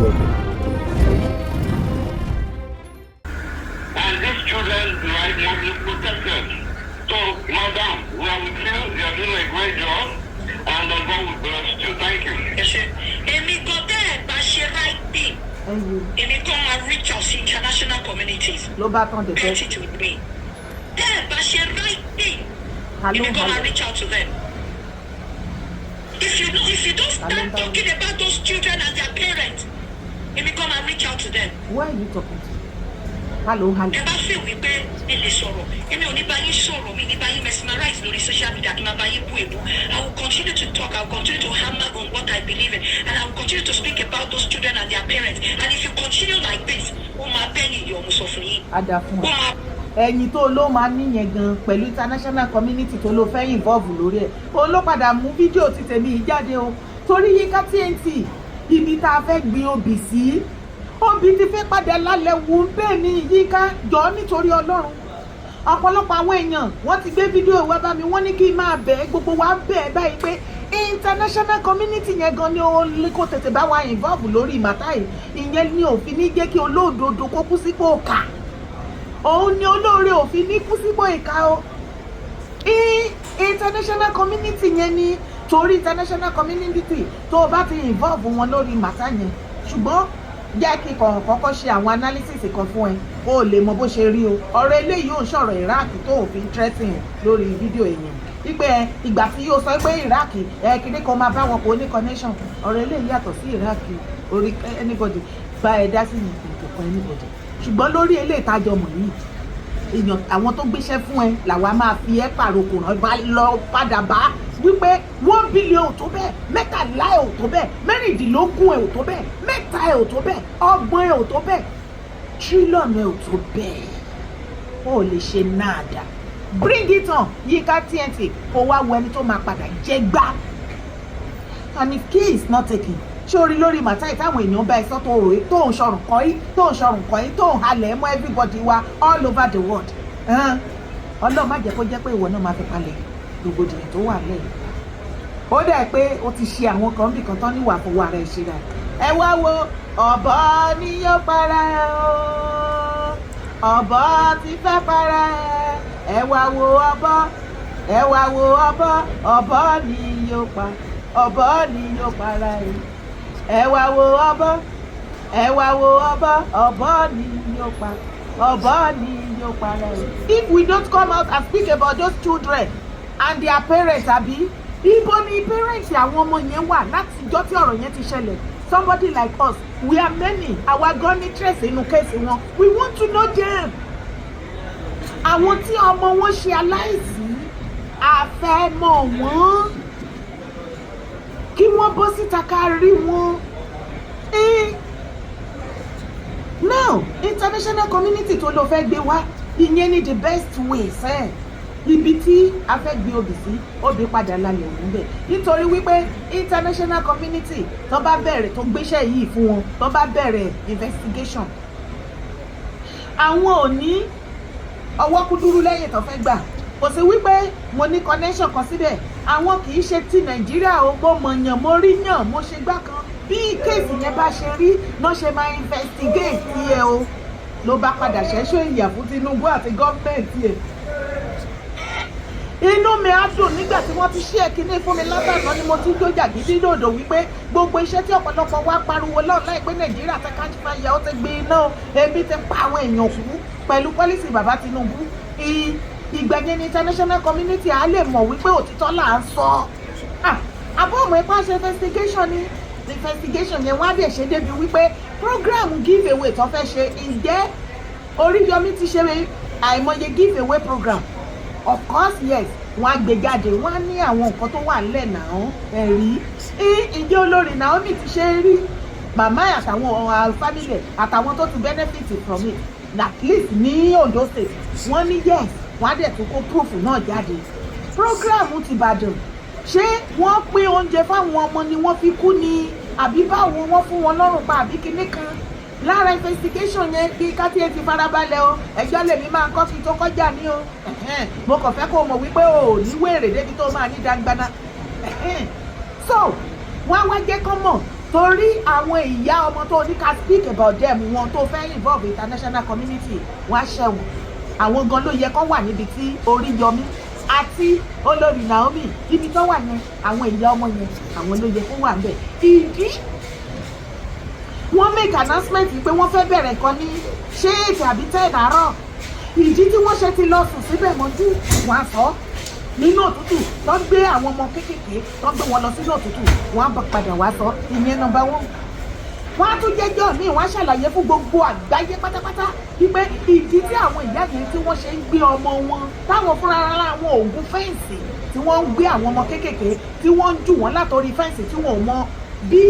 And these children right must be protected. So, madam, we are with you. You are doing a great job. And the God will bless you. Thank you. Emi go there, but she right thing. Emi come and reach out to international communities. Ló bá tán de fẹ́. To me. There, but she right thing. Emi come and reach out to them. If you don't start talking about those children and their parents, emi come and reach out to them. Why are you talking to? Hello. Ẹ bá fẹ́ wípé ẹ lè sọ̀rọ̀, èmi ò ní bá yín sọ̀rọ̀, mi ní bá yín mesmerize lórí social media kí n máa bá yín bú èbú. I will continue to talk, I will continue to hammer on what I believe in, and I will continue to speak about those children and their parents. And if you continue like this, ó máa bẹ́ ní ìyọ̀ ọmọ sọ fún yín. Ada fún ọ. Ẹ̀yin tó ló máa níyẹn gan pẹ̀lú international community tó ló fẹ́ involve lórí ẹ̀. Ó ló padà mú fídíò ti tèmi yìí jáde o. Torí Yinka Tnt ibi tá a fẹ́ gbin obì sí. Obì ti fẹ́ padà lálẹ́ wù bẹ́ẹ̀ ni Yinka jọ nítorí Ọlọ́run. Ọ̀pọ̀lọpọ̀ àwọn èèyàn wọ́n ti gbé fídíò wá bá mi, wọ́n ní kí n máa bẹ̀ gbogbo wa bẹ̀ báyìí pé international community yẹn gan ni ó lè kó tètè bá wa involve lórí màtá yìí. Ìyẹn ni òfin ní jẹ́ kí olódodo kó kú sípò ọ̀kà. Òun ni olóore òfin ní kú sípò ìka o. International community yẹn ni torí international community tó o bá ti involve wọn lórí màtá yẹn. Ṣùgbọ́n jẹ́ kí kọ́kọ́ ṣe àwọn analysis kan fún ẹ kó o lè mọ bó ṣe rí o. Ọ̀rọ̀ eléyìí ò ń sọ̀rọ̀ Iraq tó òfin threatening lórí fídíò èèyàn wípé ìgbà tí yóò sọ pé Iraq kíní kan máa bá wọn kó ní connection. Ọ̀rọ̀ eléyìí yàtọ̀ sí Iraq orí anybody bá ẹ dá sí ìkọ̀kan anybody. Ṣùgbọ́n lórí eléyìí ìtajọ mọ̀ yìí èèyàn àwọn tó gbéṣẹ́ fún ẹ làwa máa fi ẹ́ pàrokò rán bá lọ padà bá wípé 1 billion ò tó bẹ́ẹ̀, 13 ẹ̀ ò tó bẹ́ẹ̀, 16 ẹ̀ ò tó bẹ́ẹ̀, 3 ẹ̀ ò tó bẹ́ẹ̀, 30 ẹ̀ ò tó bẹ́ẹ̀, trillion ẹ̀ ò tó bẹ́ẹ̀. Ó lè ṣe náàdà. Bring it on Yinka Tnt kó wá wo ẹni tó máa padà jẹ gbá. And if key is not taken, sórí lórí màtá ìtàwọn èèyàn bá ẹsọ tó rò tó ń sọrùn kọ́ yìí tó ń sọrùn kọ́ yìí tó ń halẹ̀ mọ́ everybody wa all over the world. Ọlọ́run má jẹ́ kó jẹ́ pé ìwọ náà máa fi palẹ̀ rògbòdìyàn tó wà lẹ́yìn. Ó dẹ̀ pé o ti ṣe àwọn kan bí kan tán níwà fowó ara ẹ̀ ṣe rà. Ẹ wá wo ọ̀bọ ni yóò para o, ọ̀bọ ti fẹ́ para ẹ wá wo ọ̀bọ, ẹ wá wo ọ̀bọ, ọ̀bọ ni yóò pa, ọ̀bọ ni yóò para ẹ wá wo ọ̀bọ, ẹ wá wo ọ̀bọ, ọ̀bọ ni yóò pa, ọ̀bọ ni yóò para ẹ. If we don't come out and speak about those children and their parents, àbí ibo ni parents àwọn ọmọ yẹn wà láti ìjọ́ tí ọ̀rọ̀ yẹn ti ṣẹlẹ̀. Somebody like us, we are many, àwa gan ní trace inú kéèsì wọn, we want to know them. Àwọn tí ọmọ wọn ṣe aláìsí a fẹ́ mọ̀ wọ́n kí wọ́n bọ́ síta ká rí wọn. Now international community tó lọ fẹ́ gbé wá ìyẹn ni the best way sẹ́ẹ̀. Ibi tí a fẹ́ gbé obì sí obì padà lálẹ́ òun bẹ̀ nítorí wípé international community tó bá bẹ̀rẹ̀ tó gbéṣẹ́ yìí fún wọn tó bá bẹ̀rẹ̀ investigation àwọn ò ní ọwọ́ kúdúrú lẹ́yìn tó fẹ́ gbà. Kò sí wípé mo ní connection kan síbẹ̀, àwọn kì í ṣe ti Nàìjíríà o, mo mọ̀ yàn mo rí yàn mo ṣe gbá kan bí kéèsì yẹn bá ṣe rí náà ṣe máa investigate yẹ o. Ló bá padà ṣẹ́ṣọ́ ìyà fún Tinubu àti gọ́ọ̀mẹ̀ntì ẹ̀. Inú mi á dùn nígbà tí wọ́n ti ṣí ẹ̀kíní fún mi látàná ni mo ti jó jàgídí dòdò wípé gbogbo iṣẹ́ tí ọ̀pọ̀lọpọ̀ wá pariwo lọ́ọ̀ láìpẹ́ Nàìjíríà ti ká ṣípa ìyà ó ti gbé iná ebi ti pa àwọn èèyàn kú pẹ̀lú pọ́lísì bàbá Tinubu. Ìgbẹ̀yìn ní international community á lè mọ̀ wípé òtítọ́ là ń sọ. Àbọ̀ ọmọ ipá ṣe investigation ni investigation yẹn wọ́n á dẹ̀ ṣe débi wípé program give away tó fẹ́ ṣe ǹjẹ́ Oriyomi ti ṣe àìmọye give away program. Of course yes, wọ́n á gbé jáde, wọ́n á ní àwọn nǹkan tó wà nílẹ̀ náà ẹ̀rí. Ǹjẹ́ Olori Naomi ti ṣe rí màmá àtàwọn family àtàwọn tó ti benefit from it at least ní Ondo state wọ́n ní yes, wọ́n á dẹ̀ tún kó proof náà jáde. Program ti Ìbàdàn ṣé wọ́n pín oúnjẹ fáwọn ọmọ ni wọ́n fi kú ni àbí báwo wọ́n fún wọn lọ́rùn pa àbí kinní kan. Lára investigation yẹn kí kátíyé ti farabalẹ̀ o, ẹjọ́ lèmi máa kọ́ kí tó kọjá ní o. Mo kàn fẹ́ kó mọ̀ wípé o ò ní wèrè débi tó máa ní dangbana. So wọ́n á wá jẹ́ kán mọ̀ torí àwọn ìyá ọmọ tó ní ká speak about them wọn tó fẹ́ involve international community wọ́n á ṣẹ̀wọ̀n àwọn gan ló yẹ kó wà níbi tí Oriyomi àti Olori Naomi ibi tó wà yẹn àwọn ìyá ọmọ yẹn àwọn ló yẹ kó wà ńbẹ̀. Ìdí wọ́n make announcement pé wọ́n fẹ́ bẹ̀rẹ̀ kan ní ṣé 8 àbí 10 àárọ̀ ìdí tí wọ́n ṣe ti lọ sùn síbẹ̀ mọ́jú wọ́n á sọ nínú òtútù tó gbé àwọn ọmọ kéékèèké tó gbé wọn lọ sínú òtútù wọ́n á padà wá sọ ìyẹn nọ́mbà 1. wọ́n á tún jẹ́jọ́ míì wọ́n á ṣàlàyé fún gbogbo àgbáyé pátápátá wípé ìdí tí àwọn ìyá yẹn tí wọ́n ṣe ń gbé ọmọ wọn táwọn fúnra ara àwọn òògùn fẹ́ǹsì tí wọ́n ń gbé àwọn ọmọ kéékèèké tí wọ́n ń jù wọ́n látòrí fẹ́ǹsì tí wọ́n ò mọ bí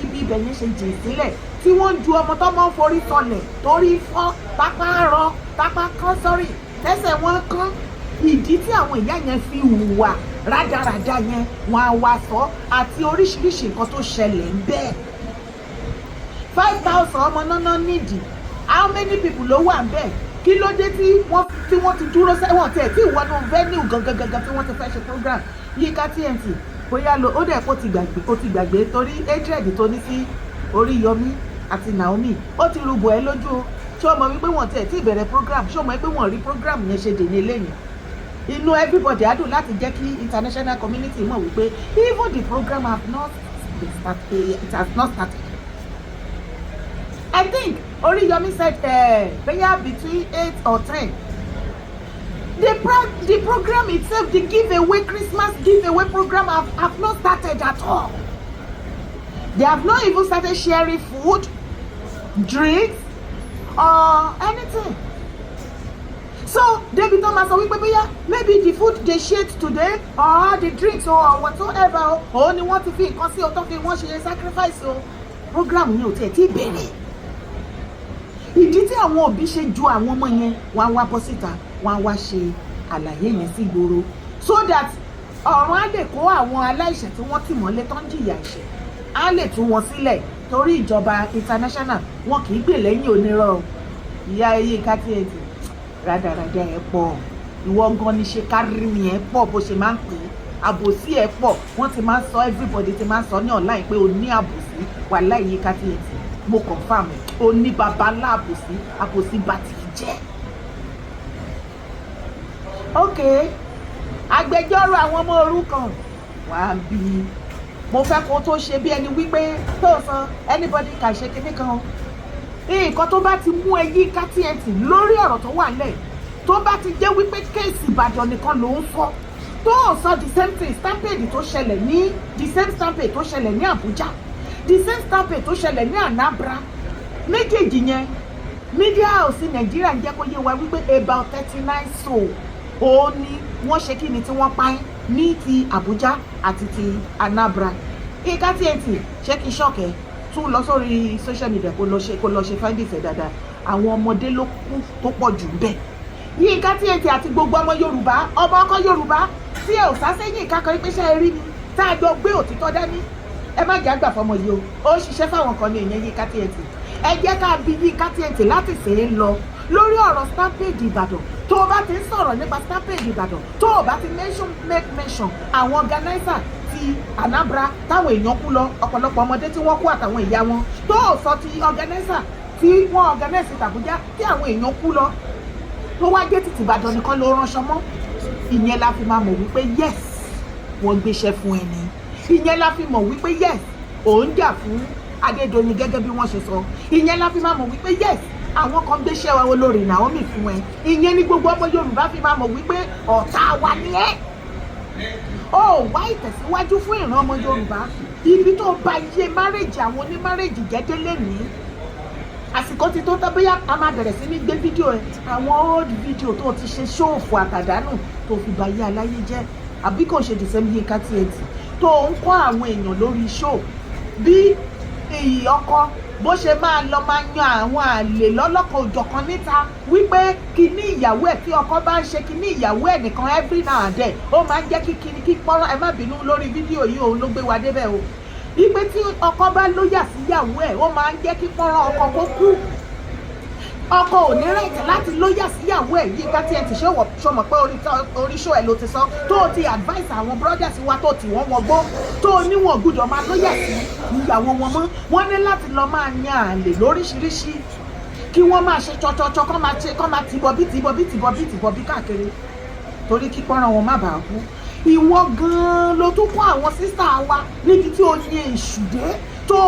ibi ibẹ̀ yẹn ṣe jìn sílẹ̀ tí wọ́n ń ju ọmọ tó máa ń forí tọlẹ̀ torí fọ́ pápá rọ pápá kán sọ́rí lẹ́sẹ̀ wọn kán ìdí tí àwọn ìyá yẹn fi hùwà rádaràda yẹn wọn á wá sọ àti oríṣiríṣi nǹkan tó ṣẹlẹ̀ ń bẹ́ẹ̀. 5,000 ọmọ náà nídìí how many people ló wà ń bẹ́ẹ̀ kí ló dé tí wọ́n ti dúró sẹ́wọ̀n tẹ̀ tí ìwọ́nú venue gangan tí wọ́n ti fẹ́ ṣe program Yinka Tnt bóyá ó dẹ̀ kó ti gbàgbé torí hatred tó ní sí Oriyomi àti Naomi ó ti rúbọ ẹ lójú o ṣé o mọ̀ wípé wọ́n tẹ̀ tí ìbẹ̀rẹ̀ program ṣé o mọ̀ wípé wọ́n rí program yẹn ṣe dèní lẹ́yìn inú everybody á dùn láti jẹ́ kí international community mọ̀ wípé even the program has not started. I think Oriyomi said prayer between 8 or 10. The program itself, the Christmas giveaway program have not started at all. They have not even started sharing food, drinks, or anything. So David Thomas maybe the food they shared today or the drinks or whatsoever or ni wọ́n ti fi nǹkan sí ọ̀tọ̀ fi wọ́n ṣe sacrifice o program yẹn ò tẹ̀ tí bẹ̀rẹ̀. Ìdí tí àwọn òbí ṣe ju àwọn ọmọ yẹn wọ́n á wá bọ́ síta wọ́n á wá ṣe àlàyé yẹn sí ìgboro so that ọ̀run á lè kó àwọn aláìṣẹ̀ tí wọ́n tì mọ́lé tó ń jìyà ẹ̀ṣẹ̀ á lè tú wọn sílẹ̀ torí ìjọba international wọn kì í gbè lẹ́yìn onírọ́ ìyá Yinka Tnt rádaràdà ẹ̀ pọ̀ ìwọ gan ni ṣe kárí mi ẹ̀ pọ̀ bó ṣe máa ń pè é àbòsí ẹ̀ pọ̀ wọ́n ti máa ń sọ everybody ti máa ń sọ ní online pé o ní àbòsí wàláhì Yinka Tnt mo confirm o ní baba ńlá àbòsí bá ti jẹ́. ok agbẹjọ́rò àwọn ọmọ òrukàn wàá bí mo fẹ́ kó tó ṣe bí ẹni wípé tó san anybody kà ṣe kinní kan nǹkan tó bá ti mú ẹ Yinka Tnt lórí ọ̀rọ̀ tó wà lẹ̀ tó bá ti jẹ́ wípé kéèsì Ìbàdàn nìkan ló ń fọ́ tó sọ the same thing stampede tó ṣẹlẹ̀ ní the same stampede tó ṣẹlẹ̀ ní Abuja the same stampede tó ṣẹlẹ̀ ní Anambra méjèèjì yẹn media house Nàìjíríà ń jẹ́ kó yé wa wípé about 39 souls ó ní wọ́n ṣe kí ni tí wọ́n pa ní ti Abuja àti ti Anambra. Yinka Tnt ṣé kí ṣọ́ọ̀kẹ́ tún lọ sórí social media kó lọ ṣe findings ẹ̀ dáadáa àwọn ọmọdé ló kú tó pọ̀ jù bẹ́ẹ̀. Yinka Tnt àti gbogbo ọmọ Yorùbá ọmọ ọkọ Yorùbá tí ẹ ò sá sẹ́yìn ìkákan pé ṣe é rí ni tá a jọ gbé òtítọ́ dání ẹ má jà gbà fọmọ yìí o ó ṣiṣẹ́ fáwọn kan ní ìyẹn Yinka Tnt ẹ jẹ́ ká bí Yinka Tnt láti ṣe é lọ lórí ọ̀rọ̀ stampede Ìbàdàn tó o bá ti ń sọ̀rọ̀ nípa stampede Ìbàdàn tó o bá ti make mention àwọn organizer ti Anambra táwọn èèyàn kú lọ ọ̀pọ̀lọpọ̀ ọmọdé tí wọ́n kú àtàwọn ìyá wọn tó o sọ ti organizer tí wọ́n organize t'Abuja tí àwọn èèyàn kú lọ tó wá jẹ́ títí Ìbàdàn nìkan ló ránṣọ mọ́ ìyẹn la fi máa mọ̀ wípé yes wọ́n gbéṣẹ́ fún ẹni ìyẹn la fi mọ̀ wípé yes òun jà fún Adédoyin gẹ́gẹ́ bí wọ́n ṣe sọ ìyẹn la fi máa mọ̀ wípé yes àwọn kan gbéṣẹ́ wa Olori Naomi fún ẹ ìyẹn ní gbogbo ọmọ Yorùbá fi máa mọ̀ wípé ọ̀tá wa ni ẹ́ ó wá ìtẹ̀síwájú fún ìran ọmọ Yorùbá ibi tó bá iye márèjì àwọn onímárèjì jẹ́dé lẹ́nìí àsìkò ti tó bóyá a máa bẹ̀rẹ̀ sí ní gbé fídíò ẹ àwọn old video tó ti ṣe ṣóòfù àtàdánù tó fi bá yé aláyé jẹ́ àbí kò ṣe dìsẹ́mi Yinka Tnt tó ń kọ́ àwọn èèyàn lórí show bí èyí ọkọ bó ṣe máa lọ máa yan àwọn àlè lọ́lọ́kan òjọ̀kan níta wípé kíní ìyàwó ẹ̀ tí ọkọ bá ń ṣe kíní ìyàwó ẹ̀ nìkan every now and then ó máa ń jẹ́ kí pọ́nrán ẹ má bínú lórí fídíò yìí òun ló gbé wa débẹ̀ o wípé tí ọkọ bá lóyà sí ìyàwó ẹ̀ ó máa ń jẹ́ kí pọ́nrán ọkọ kó kú ọkọ ò ní rẹ̀tì láti lóyà síyàwó ẹ̀ Yinka Tnt ṣọmọ pé orí show ẹ̀ ló ti sọ tó ti advice àwọn brothers wa tó tì wọ́n wọgbó tó níwọ̀n gbúdọ̀ máa lóyà sí ìyàwó wọn mọ́ wọ́n ní láti lọ máa yan àlè lóríṣiríṣi kí wọ́n máa ṣe tsọ́tsọ́tsọ́ kọ́ máa tìbọ̀bí káàkiri torí kí pọ́nrán wọn má bàa kú ìwọ gan-an ló tún kọ́ àwọn sísá wa níbi tí ó yẹ ìṣùdé tó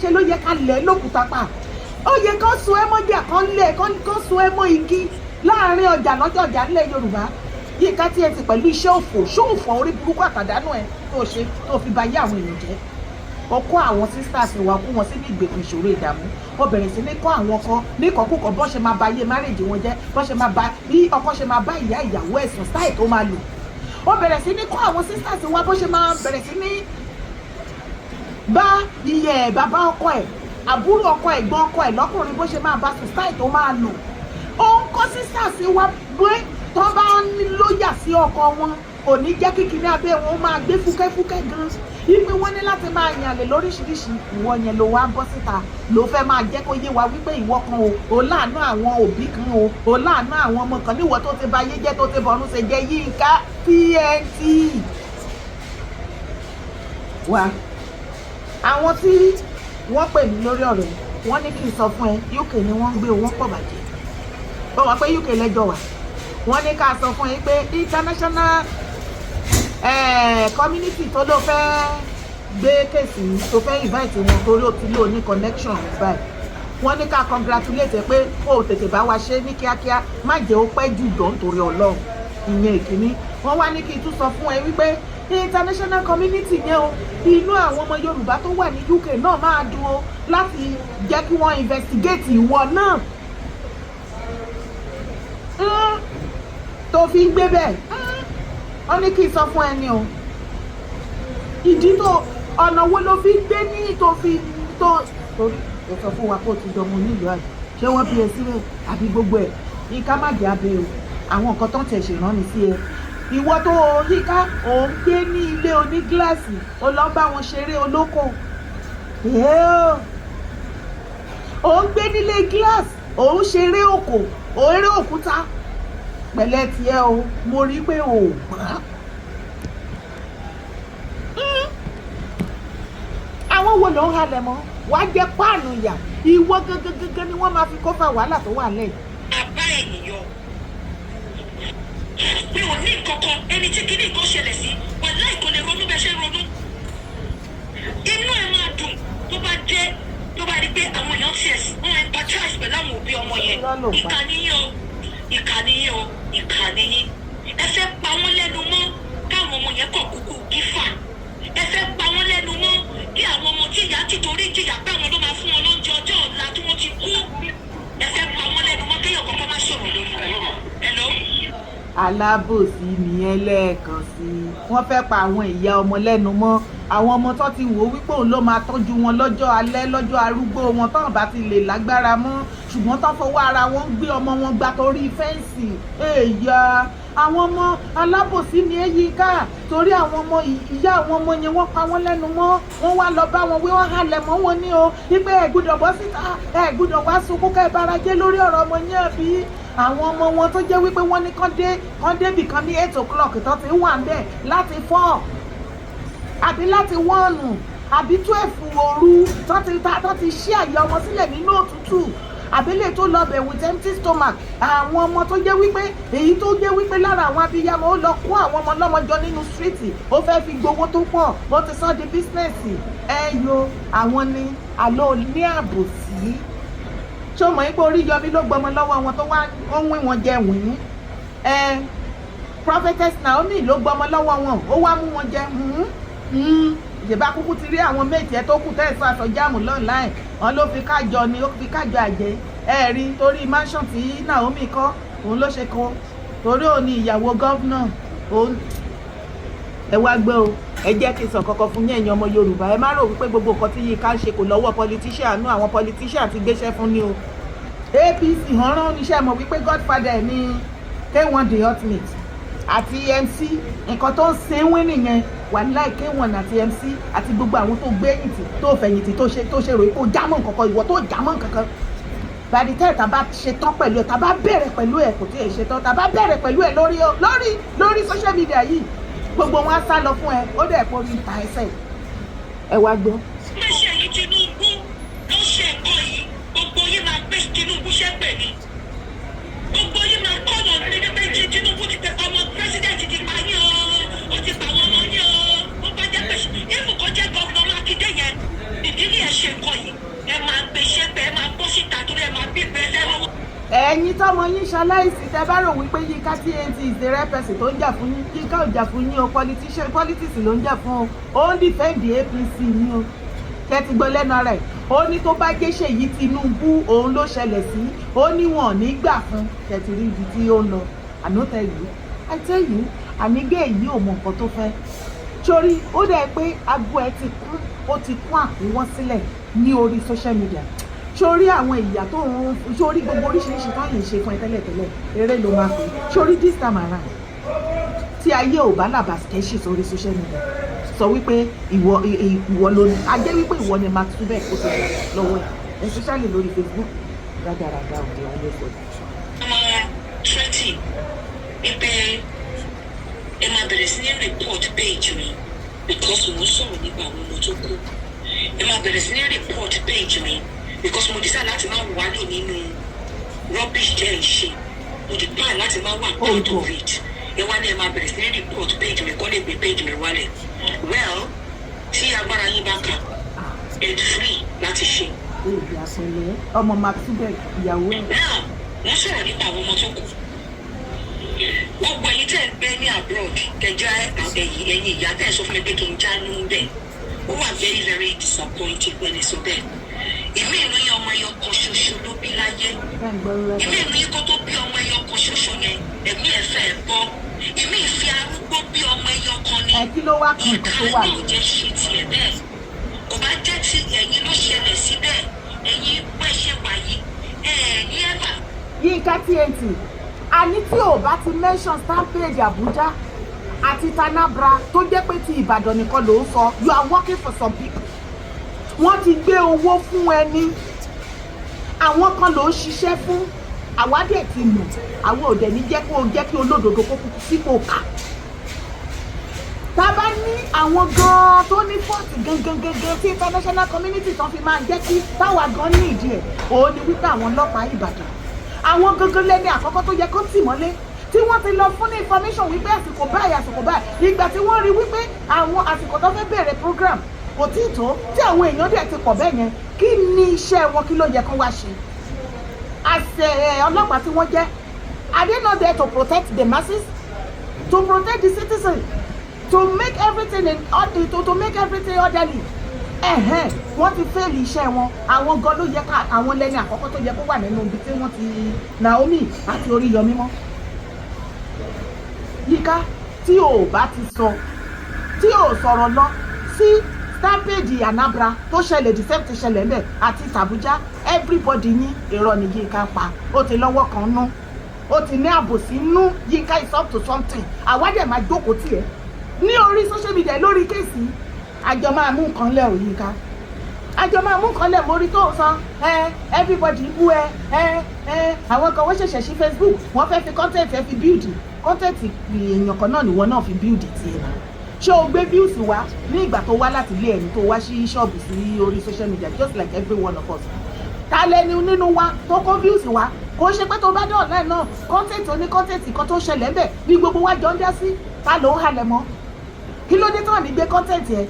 ṣe ló yẹ ká lẹ̀ lókùúta pa ó yẹ kán sun ẹ mọ́jà kan lẹ̀ kán sun ẹ mọ́ igi láàrin ọjà lọ́jọ́ ọjà nílẹ̀ Yorùbá Yinka Tnt pẹ̀lú iṣẹ́ òfò orí burúkú àtàdánù ẹ tó ṣe tó fi ba yé àwọn èèyàn jẹ́ ó kọ́ àwọn sisters wa kú wọn síbi ìgbèkùn ìṣòro ìdààmú ó bẹ̀rẹ̀ sí ní kọ́ àwọn ọkọ níkọ̀ọ́kùkọ̀ bọ́ ṣe máa ba ayé márèjì wọn jẹ́ bọ́ ṣe máa ba bí ọkọ ṣe máa bá ìyá ìyàwó ẹ̀sùn stáì tó máa lò ó bẹ̀rẹ̀ sí ní kọ́ àwọn sisters wa bó ṣe máa bẹ̀rẹ̀ sí ní bá iye bàbá ọkọ ẹ̀ àbúrò ọkọ ẹ̀gbọ́n ọkọ ẹ̀ lọ́kùnrin bó ṣe máa bá sùn stáì tó máa lò ó ń kọ́ sisters wa pé tó bá ń lóyà sí ọkọ wọn kò ní jẹ́ kí kinní abẹ́ wọn máa gbé fúkẹ́fúkẹ́ gan ipe wọ́n ní láti máa yànlẹ̀ lóríṣiríṣi ìwọ yẹn ló wá bọ́ síta ló fẹ́ máa jẹ́ kó yé wa wípé ìwọ kan o láàánú àwọn òbí kan o láàánú àwọn ọmọ kan níwọ tó ti ba ayé jẹ́ tó ti bọ̀rún ṣe jẹ́ Yinka Tnt. wá àwọn tí wọ́n pè mí lórí ọ̀rọ̀ wọ́n ní kí n sọ fún ẹ UK ni wọ́n ń gbé owó pọ̀ bàjẹ́ ó wọ́n pé UK lẹ́jọ́ wà wọ́n ní ká sọ fún ẹ pé international community tó ló fẹ́ gbé kéèsì tó fẹ́ invite wọn torí ó ti lò ní connection báyìí wọ́n ní ká congratulate ẹ pé ó tètè bá wa ṣe ní kíákíá má jẹ́ ó pẹ́ jù dán torí Ọlọ́run ìyẹn ìkíní wọ́n wá ní kí n tún sọ fún ẹ wípé international community yẹn o inú àwọn ọmọ Yorùbá tó wà ní UK náà máa dùn o láti jẹ́ kí wọ́n investigate ìwọ náà tó fi ń gbé bẹ́ẹ̀ wọ́n ní kí n sọ fún ẹni o ìdí tó ọ̀nà wo ló fi gbé ní tó fi tó torí ó sọ fún wa kó o ti dọmọ nílùú àyè ṣé wọ́n bí ẹ sílẹ̀ àbí gbogbo ẹ̀ Yinka má jẹ́ abẹ́ o àwọn nǹkan tó ń tẹ̀ ṣèrànní sí ẹ ìwọ tó Yinka ò ń gbé ní ilé onígíláàsì ó lọ bá wọn ṣeré olóko ò ń gbé nílé gíláàsì ò ń ṣeré òkò ò ń eré òkúta pẹ̀lẹ́ tiẹ̀ o mo rí pé o gbọ́n àwọn wo ló ń halẹ̀ mọ́ wàá jẹ́ páànù yà ìwọ gẹ́gẹ́gẹ́gẹ́ ni wọ́n máa fi kó fa wàhálà tó wà lẹ́yìn. àbá ẹ̀yìn yọ mi ò ní kankan ẹni tí kinní kan ṣẹlẹ̀ sí wàhálà kò lè ronú bẹ́ẹ̀ ṣe ronú inú ẹ̀ máa dùn tó bá jẹ́ tó bá rí pé àwọn èèyàn tiẹ̀ wọ́n empathize pẹ̀lú àwọn òbí ọmọ yẹn ìkànnìyàn ẹ fẹ́ pa wọ́n lẹ́nu mọ́ káwọn ọmọ yẹn kọ̀ kúkú gífà ẹ fẹ́ pa wọ́n lẹ́nu mọ́ kí àwọn ọmọ tí ìyá ti torí jìyà pé àwọn ló máa fún wọn lóúnjẹ ọjọ́ ọ̀la tí wọ́n ti kú ẹ fẹ́ pa wọ́n lẹ́nu mọ́ kéèyàn kọ́kọ́ má sọ̀rọ̀ lórí hello. alábòsí nìyẹn lẹ́ẹ̀kan sí i wọ́n fẹ́ pa àwọn ìyá ọmọ lẹ́nu mọ́ àwọn ọmọ tó ti wò wípé òun ló máa tọ́jú wọn lọ́jọ́ alẹ́ lọ́jọ́ arúgbó wọn tó bá ti lè lágbára mọ́ ṣùgbọ́n tó fọwọ́ ara wọn gbé ọmọ wọn gba torí fẹ́ǹsì èèyàn àwọn ọmọ alábòsí ni Yinka torí àwọn ọmọ ìyá àwọn ọmọ yẹn wọ́n pa wọ́n lẹ́nu mọ́ wọ́n wá lọ bá wọn wí wọ́n halẹ̀ mọ́ wọn ní o wípé ẹ gbọ́dọ̀ bọ́ síta ẹ gbọ́dọ̀ wá sunkún ká ẹ bára jẹ́ lórí ọ̀rọ̀ ọmọ yẹn bí àwọn ọmọ wọn tó jẹ́ wípé wọ́n ní kán débì kan ní 8 o'clock tó ti wà ń bẹ̀ láti 4 àbí láti 1 àbí 12 òru tó ti ṣí àyè ọmọ sílẹ̀ nínú òtútù àbílẹ̀ tó lọ bẹ̀ with empty stomach àwọn ọmọ tó jẹ́ wípé èyí tó jẹ́ wípé lára àwọn abiyamọ ó lọ kó àwọn ọmọ lọ́mọ jọ nínú street ó fẹ́ fi gbowó tó pọ̀ ó ti sọ di business àwọn ni àlọ́ ní àbòsí ṣé o mọ̀ pé Oriyomi ló gbọmọ lọ́wọ́ wọn tó wá ń wí wọn jẹ wìn Prophetess Naomi ló gbọmọ lọ́wọ́ wọn ó wá mú wọn jẹ ìjẹba kúkú ti rí àwọn méjì ẹ tó kù tẹ̀sán àtọ̀jáàmù online wọn ló fi kájọ ni ó fi kájọ àjẹ ẹ rí torí mansion tí Naomi kọ́ òun ló ṣe kọ́ torí òun ni ìyàwó gọ́vnà òun ẹ wá gbọ́ o ẹ jẹ́ kí n sọ kọ́kọ́ fún yẹn ọmọ Yorùbá ẹ má rò wípé gbogbo nǹkan tí Yinka ṣe kò lọ́wọ́ politician àwọn politician ti gbéṣẹ́ fún ni o APC hànrán oníṣẹ́ mọ̀ wípé godfather ní K1 the ultimate àti MC nǹkan tó ń sẹ́wọ́n nìyẹn wà láì K1 àti MC àti gbogbo àwọn tó gbé yìntì tó fẹ̀yìntì tó ṣe ròyìn kó jámọ́ nǹkankan ìwọ tó jámọ́ nǹkankan by the time tá bá ṣe tán pẹ̀lú ẹ̀ tá bá bẹ̀rẹ̀ pẹ̀lú ẹ̀ kò tí ì ṣe tán tá bá bẹ̀rẹ̀ pẹ̀lú ẹ̀ lórí social media yìí gbogbo wọn á sá lọ fún ẹ ó dẹ̀ pọ̀ ní ta ẹsẹ̀ ẹ wá gbọ́. iléeṣẹ́ yìí Tinubu ló ṣe nǹkan yìí gbogbo yìí máa gbé Tinubu ṣépè ni gbogbo yìí máa kọ́ ọ̀nà ní méjì Tinubu ti tẹ ọmọ pírẹsidẹ́ǹtì ti pa yín ó ti pa wọn lọ yín ó bá jẹ́ pé ìfún kan jẹ́ gọ́ọ̀nà Mákindé yẹn ìdílé ẹ̀ ṣe nǹkan yìí ẹ máa gbé ṣépè ẹ máa bọ́ síta torí ẹ máa bí ìgbẹ́ lẹ́wọ̀n. ẹ̀yin tọ́mọ yín ṣaláìsí tẹ́ bá rò wípé Yinka Tnt is the right person tó ń jà fún yín Yinka ò jà fún yín o politics ló ń jà fún o ó ń defend APC ní o kẹ́ ti gbọ́ lẹ́nu ara ẹ̀ ó ní tó bá jẹ́ Ṣèyí Tinubu òun ló ṣẹlẹ̀ sí ó ní wọn ò ní gbà fún kẹ́tì rí ibi tí ó ń lọ ànótẹ́ yìí I tell you ànígẹ́ yìí ò mọ nǹkan tó fẹ́ torí ó dẹ̀ pé agbo ẹ̀ ti kún ó ti kún àkúnwọ́n sílẹ̀ ní orí social media sórí àwọn ìyá tó ń sórí gbogbo oríṣiríṣi tó yìí ṣe fún ẹ tẹ́lẹ̀tẹ́lẹ̀ eré ló máa pè sórí this time around tí ayé ò bá làbà sketchy sórí social media sọ wípé ìwọ ló ní ajẹ́ wípé ìwọ ni Mark Zuckerberg ó ti gbà lọ́wọ́ ẹ̀ especially lórí Facebook rádaràdà òde ayé gbọdọ̀. ọmọ twenty ipe ẹ máa bẹ̀rẹ̀ sí ní report page mi because mo sọ̀rọ̀ nípa àwọn ọmọ tó kú ẹ máa bẹ̀rẹ̀ sí ní report page mi because mo decide láti máa wálé nínú rubbish jẹ́ ìṣe mo di plan láti máa wà part of it ẹ wá ní ẹ máa bẹ̀rẹ̀ sí ní report page mi kọ́ lè gbé page mi wálẹ̀ well tí agbára yín bá kà ẹ free láti ṣe. èdè àpẹẹrẹ ọmọ Mark Zuckerberg ìyàwó ẹ. now wọ́n sọ̀rọ̀ nípa àwọn ọmọ tó kù gbogbo ẹ̀yin tẹ́ ń gbé ní abroad kẹjá ẹ̀yin ìyá tẹ́ ẹ̀ sọ fún mi pé kí n já ní bẹ́ẹ̀ ó wà very very disappointed when ẹ sọ bẹ́ẹ̀ ìmí ìlú yẹn ọmọ ẹyọ kan ṣoṣo ló bí láyé ìmí ìlú yẹn kó tó bí ọmọ ẹyọ kan ṣoṣo yẹn ẹ̀mí ẹ̀ fẹ́ bọ́ ìmí ìfi arúgbó bí ọmọ ẹyọ kan ní ìka yóò jẹ́ ṣe tiẹ̀ bẹ́ẹ̀ kò bá jẹ́ ti ẹ̀yin ló ṣẹlẹ̀ síbẹ̀ ẹ̀yin pẹ́ ṣe wáyé ẹ̀yin ẹ̀fà. Yinka Tnt àní tí ò bá ti mention stampede Abuja àti Tanabra tó jẹ́ pé ti Ìbàdàn nìkan ló ń sọ you are working for some people wọ́n ti gbé owó fún ẹni àwọn kan ló ń ṣiṣẹ́ fún àwádìí ti mọ̀ àwọn òde ní jẹ́ kí olódodo kó kúkú sípò ká tá a bá ní àwọn gan-an tó ní fọ́ọ̀tì gangan tí international community tó fi máa jẹ́ kí táwa gan ní ìdí ẹ̀ òun ni wípé àwọn ọlọ́pàá Ìbàdàn àwọn gangan lẹ́ni àkọ́kọ́ tó yẹ kó tì mọ́lé tí wọ́n ti lọ fún ní information wípé àsìkò báyìí ìgbà tí wọ́n rí wípé àwọn àsìkò tó fẹ́ bẹ̀rẹ̀ program kò tí ì tó tí àwọn èèyàn dẹ̀ ti pọ̀ bẹ́ẹ̀ yẹn kí ni iṣẹ́ wọn kí ló yẹ kó wá ṣe àṣẹ ọlọ́pàá tí wọ́n jẹ́ are they not there to protect the masses to protect the citizens to make everything in order to make everything orderly wọ́n ti fail iṣẹ́ wọn àwọn gan ló yẹ ká àwọn lẹ́ni àkọ́kọ́ tó yẹ kó wà nínú ibi tí wọ́n ti Naomi àti Oriyomi mọ́ Yinka tí ò bá ti sọ tí ò sọ̀rọ̀ lọ sí stampede Anambra tó ṣẹlẹ̀ the same ti ṣẹlẹ̀ ńbẹ̀ àti Abuja everybody ní irọ́ ni Yinka pa ó ti lọ́wọ́ kan nú ó ti ní àbòsí nú Yinka is up to something àwádìí máa jókòó tiẹ̀ ní orí social media lórí kéèsì àjọ máa mú nǹkan lẹ̀ ò Yinka àjọ máa mú nǹkan lẹ̀ mórí tó sọ everybody bú àwọn kan wọ́n ṣẹ̀ṣẹ̀ sí Facebook wọ́n fẹ́ fi content fi build content èèyàn kan náà nìwọ náà fi build tiẹ̀ náà ṣé o gbé views wá ní ìgbà tó wá láti ilé ẹni tó wá sí ṣọ́ọ̀bù sí orí social media just like every one of us ta lẹni nínú wa tó kó views wá kò ṣe pé tó bá dé online náà content oní content kan tó ṣẹlẹ̀ ń bẹ̀ ní gbogbo wa jọ ń dá sí ta ló ń halẹ̀ mọ́ kí ló dé tán ní gbé content yẹn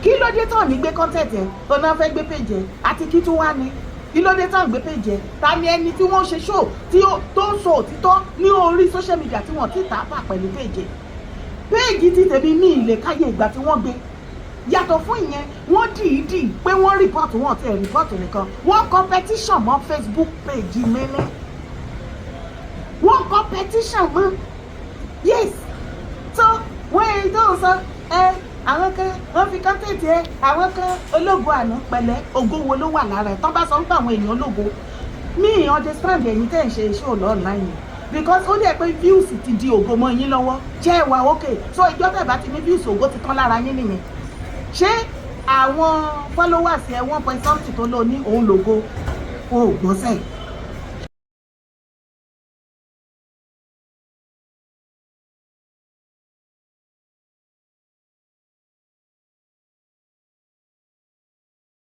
kí ló dé tán ní gbé content yẹn tó náà fẹ́ gbé page yẹn àti kí tún wá ní kí ló dé tán gbé page yẹn ta ni ẹni tí wọ́n ṣe show tó ń sọ òtítọ́ ní orí social media tí wọ́n ti tà á pà pẹ̀lú page yẹn péèjì ti tèmi ní ilé káyé ìgbà tí wọ́n gbé yàtọ̀ fún ìyẹn wọ́n dìídì pé wọ́n rìpọ́ọ̀tù wọn ti rìpọ́ọ̀tù nìkan wọ́n competition mọ́ Facebook péèjì mẹ́lẹ́ wọ́n competition mọ́ yes tó wọ́n èyí tó ń sọ àwọn kan wọ́n fi kọ́ńtẹ̀tì àwọn kan ológo àná pẹ̀lẹ́ ògo wo ló wà lára ẹ̀ tán bá sọ wípé àwọn èèyàn ológo mi understand ẹ̀yin tẹ́ ń ṣe iṣẹ́ òlọ́ online because ó dẹ̀ pé views ti di ògo mọ́ yín lọ́wọ́ jẹ́ wà okay so ìjọ tẹ̀ bá ti ní views ògo ti tán lára yín nìyẹn ṣé àwọn followers ẹ̀ 1 point something tó lò ní òun lògo o ò gbọ́sẹ̀